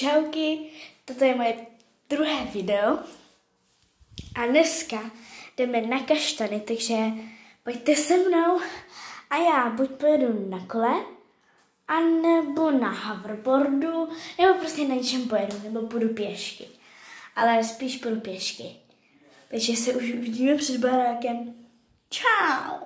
Čauky, toto je moje druhé video a dneska jdeme na kaštany, takže pojďte se mnou a já buď pojedu na kole, anebo na hoverboardu, nebo prostě na něčem pojedu, nebo půjdu pěšky. Ale spíš půjdu pěšky. Takže se už uvidíme před barákem. Čau!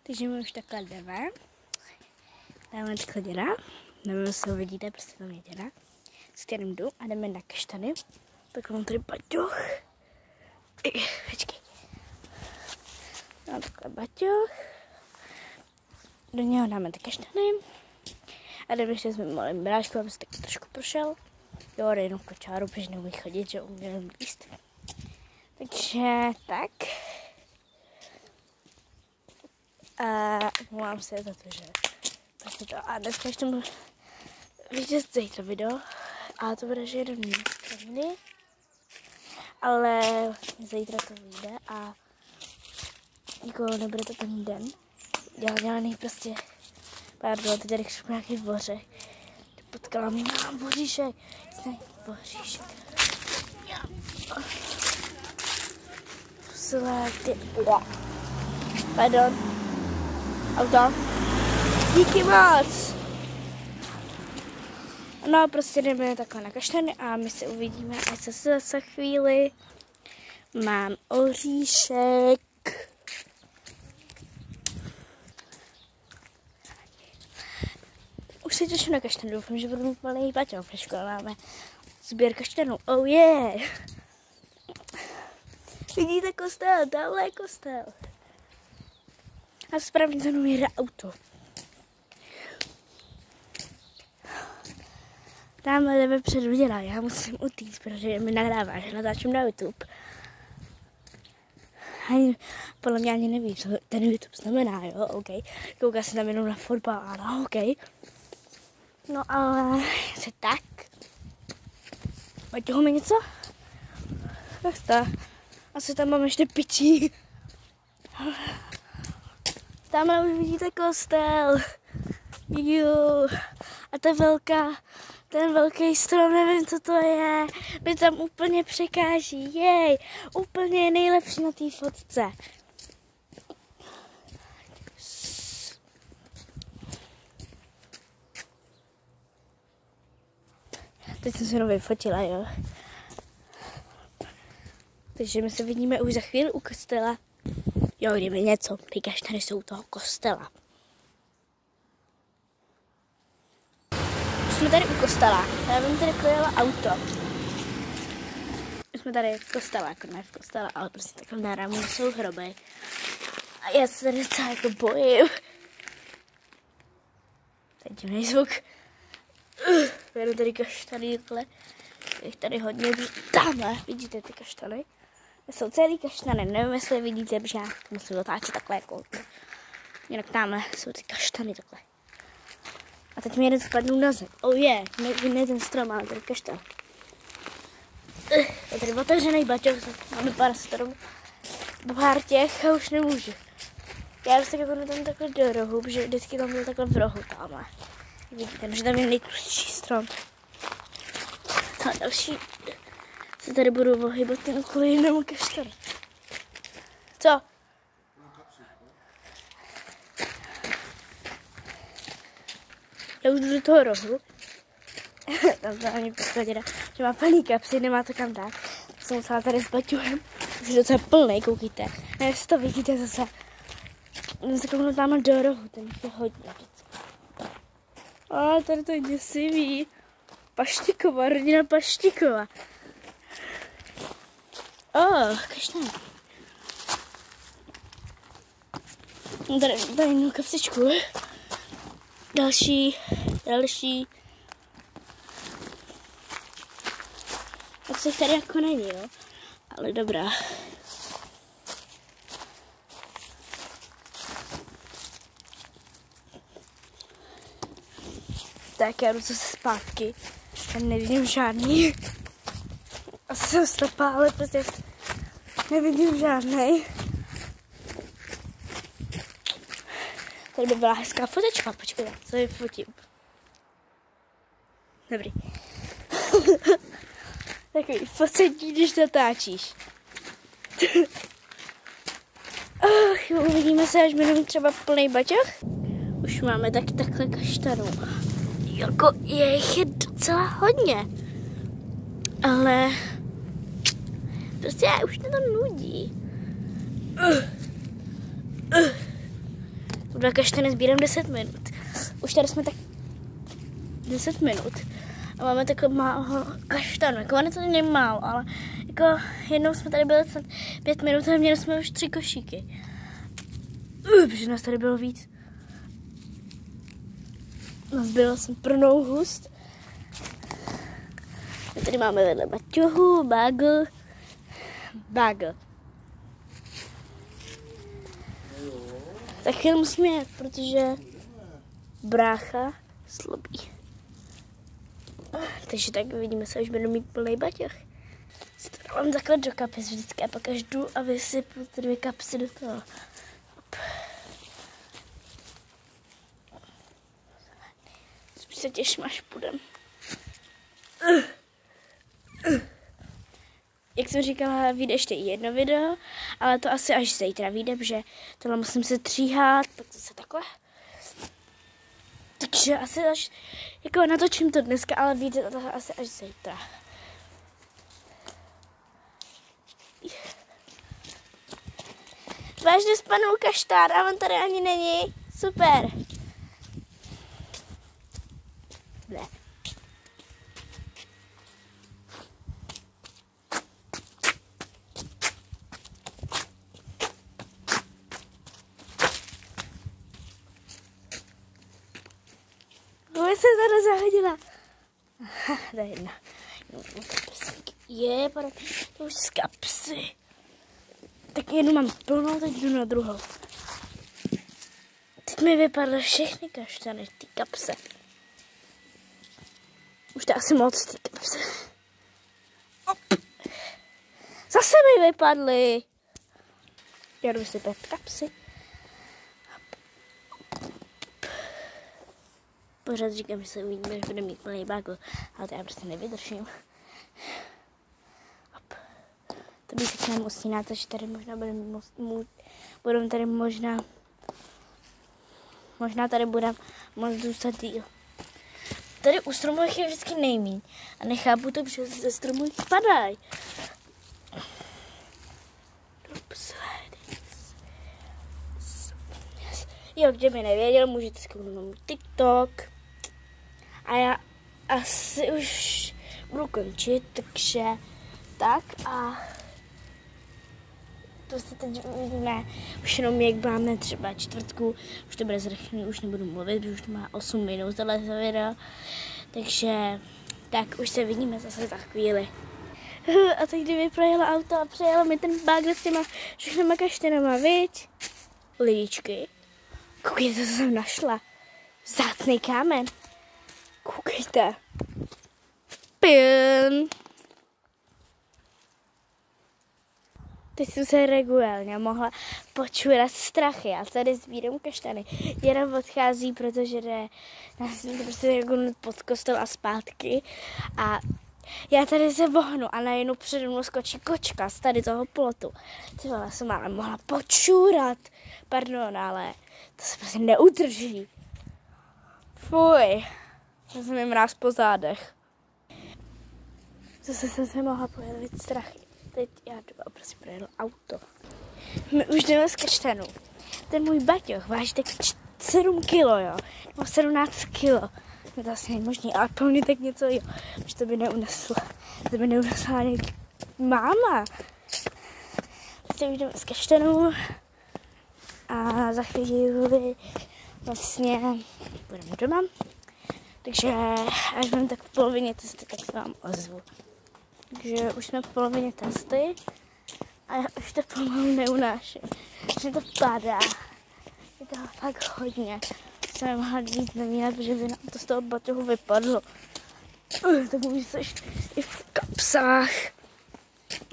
Takže my už takhle jdeme. Dáme takhle děda. Nevím, jestli ho vidíte, prostě tam je děda. S kterým jdu a jdeme na kaštany. Tak mám tady baťoch. Počkej. Mám takhle baťoch. Do něho dáme ty kaštany. A jdeme ještě s mým malým bráškem, aby se taky trošku prošel. Jo, jde jenom kočáru, protože neumí chodit, že umí jenom líst. Takže tak. A omlouvám se za to, že prostě to. A dneska ještě můžu vidět zítra video. A to bude, že jeden dny. Ale zítra to vyjde a nikoho nebude to ten den. Dělaný prostě, pardon, teď tady křičím nějaký bořek. Potkala mě na boříšek. Boříšek. Pusile, ty. Pardon. Auto. Díky moc. No, prostě jdeme takhle na kaštany a my se uvidíme až zase za chvíli. Mám oříšek. Už se těším na kaštany, doufám, že budu mít malý baťoch, protože máme sběr kaštanů. Oh yeah! Vidíte kostel, tamhle je kostel. A správně za mnou jede auto. Tamhle jdeme předu dělat, já musím utíct, protože mi nahrává, že natáčím na YouTube. Ani, podle mě ani neví, co ten YouTube znamená, jo, OK. Kouká se tam jenom na fotbal, ano, OK. No ale se tak. Baťohu mi něco? Tak to. Asi tam mám ještě pičí. Tamhle už vidíte kostel. Jo. A ten velký strom, nevím, co to je. Mi tam úplně překáží. Jej. Úplně nejlepší na té fotce. Teď jsem se jenom vyfotila, jo. Takže my se vidíme už za chvíli u kostela. Jo, kdyby něco, ty kaštany jsou u toho kostela. Už jsme tady u kostela. Já vím, tady projela auto. Už jsme tady v kostela, jako ne v kostela, ale prostě takhle na rámu jsou hroby. A já se tady docela jako bojím. Teď divný zvuk. Jenom tady kaštany, takhle. Je tady hodně, tamhle, vidíte ty kaštany? Jsou celý kaštany, nevím, jestli vidíte, protože já musím otáčet takhle jako. Jinak tamhle jsou ty kaštany takhle. A teď mi jeden spadnou na zem. Oh yeah, ne ten strom, ale tady kaštan. Je tady otevřený baťoch, máme pár stromů. Pár těch a už nemůžu. Já už tak jako tam takhle do rohu, protože vždycky tam byl takhle v rohu tamhle. Vidíte, že tam je nejtlustší strom. A další se tady budou ohybat ten kvůli jinému kaštanu. Co? Já už jdu do toho rohu. Tam to ani poskladila, že má plný kapsy, nemá to kam dát. Jsem musela tady s baťuhem. Už je docela plný, koukejte. Ne, jestli to vidíte zase. Jsem se kouknu tam do rohu, ten je hodně. A tady to je děsivý. Paštikova, rodina Paštikova. Kaštán. Tady jednu kapsičku. Další. Tak se tady jako není, jo. Ale dobrá. Tak já jdu zase zpátky. Tam nevidím žádný. Asi jsem slepá, ale prostě nevidím žádnej. Tady by byla hezká fotečka, počkej, co je fotím. Dobrý. Takový focení, když natáčíš. Uvidíme se, až budeme třeba plný baťoch. Už máme takhle kaštanů. Jako je jich docela hodně. Ale prostě už mě to nudí. Dva kaštany sbírám 10 minut. Už tady jsme tak 10 minut. A máme takhle málo kaštanů. Jako ono to není málo, ale jako jednou jsme tady byli 5 minut a měli jsme už 3 košíky. Protože nás tady bylo víc. Nazbírala jsem plnou hust. A tady máme vedle baťohu, bagel. Tak chvíli musíme jet, protože brácha slabí. Takže tak vidíme se, až budu mít plný baťoch. Mám takhle do kapes vždycky a pak až jdu a vysypu ty 2 kapsy do toho. Spíš se těším, až půjdem. Jak jsem říkala, vyjde ještě i jedno video, ale to asi až zítra vyjde, protože tohle musím se tříhat, pak zase takhle. Takže asi až, jako natočím to dneska, ale vyjde to asi až zítra. Vážně spadnul kaštán a on tady ani není. Super. Ble. Už se tady zahodila. To je jedna. Je, to už z kapsy. Tak jednu mám plnou, teď jdu na druhou. Teď mi vypadly všechny kaštany v té kapse. Už to asi moc v té kapse. Op. Zase mi vypadly. Já jdu vysypat kapsy. Pořád říkám, že se uvidíme, že bude mít plný bagel, ale to já prostě nevydržím. To by se k nám usíná, takže tady možná budeme tady možná tady budeme moc zůstat díl. Tady u stromů je vždycky nejmíň a nechápu to, protože ze stromů padají. Jo, kdyby nevěděl, můžete zkouknout na můj TikTok. A já asi už budu končit, takže tak a prostě teď uvidíme už jenom jak máme třeba čtvrtku, už to bude zrychlený, už nebudu mluvit, protože už to má 8 minut tohle video, takže tak už se vidíme zase za chvíli. A teď kdyby projelo auto a přejelo mi ten bagel s těma všechnama kaštanama, viď? Lidičky, koukejte, co jsem našla, vzácný kámen, koukejte, pin. Teď jsem se regulárně mohla počurat strachy. Já tady sbírám kaštany. Jenom odchází, protože jde prostě jako pod kostel a zpátky. A já tady se vohnu a najednou přede mnou skočí kočka z tady toho plotu. Třeba jsem ale mohla počurat. Pardon, ale to se prostě neudrží. Fuj. Já jsem jim mráz po zádech. Zase jsem se mohla pojevit strachy. Teď já jdu prostě projel auto. My už jdeme z kaštanů. Ten můj baťoch váží tak 7 kilo, jo. Nebo 17 kilo. No to asi není možný, ale pro mě tak něco, jo. Už to by neunesla. To by neunesla ani máma. Prostě už jdeme z kaštanů. A za chvíli vlastně budeme doma. Takže až budeme tak v polovině testy, tak se vám ozvu. Takže už jsme v polovině testy a já už to pomalu neunáším. Že to padá. Je toho fakt hodně. Jsem nemohla víc nevínat, protože by nám to z toho baťohu vypadlo. Tak můžu se i v kapsách.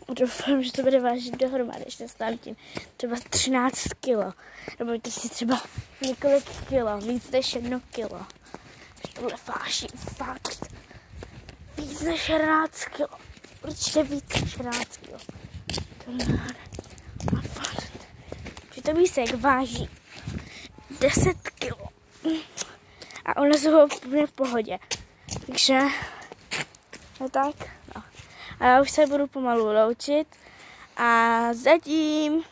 Doufám, že to bude vážit dohromady, ještě stávím tím třeba 13 kilo. Nebo to si třeba několik kilo, víc než 1 kilo. Že tohle váží fakt víc než 11 kg. Určitě víc než 11 kg. Že to výsek váží 10 kg. A unesu ho úplně v pohodě. Takže, no tak, no. A já už se budu pomalu loučit. A zatím